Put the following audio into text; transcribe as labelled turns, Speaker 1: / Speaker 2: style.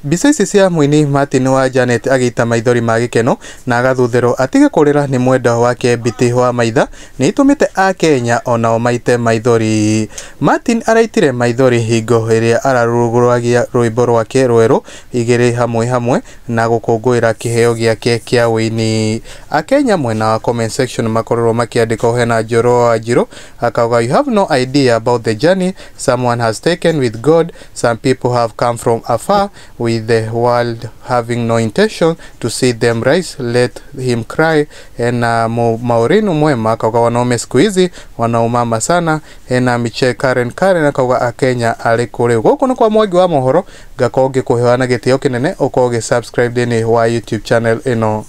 Speaker 1: Mbica ici cia muini Martin wa Jannet agita maithori ma gikeno na agathuthero atige kurira ni mwenda wake biti wa maitha ni itumite a Kenya onao maite maithori. Martin araitire maithori hingo iria araruguragia rwimbo rwake rweru igiri hamwe na gukungwira kiheo giake kia wini. A Kenya mwena wa comment section makororo makiandika hena Njoro akauga, you have no idea about the journey someone has taken with God. Some people have come from afar with the world having no intention to see them rise. Let him cry. Ena Maurinu mwema akauga wanaume siku hizi wanaumama sana. Ena Miche Karen akauga a Kenya ari kuri guku ni kwa Mwagi wa Mohoro gakoge kuheana gitio kinene ukoge subscribe deni wa YouTube channel ino.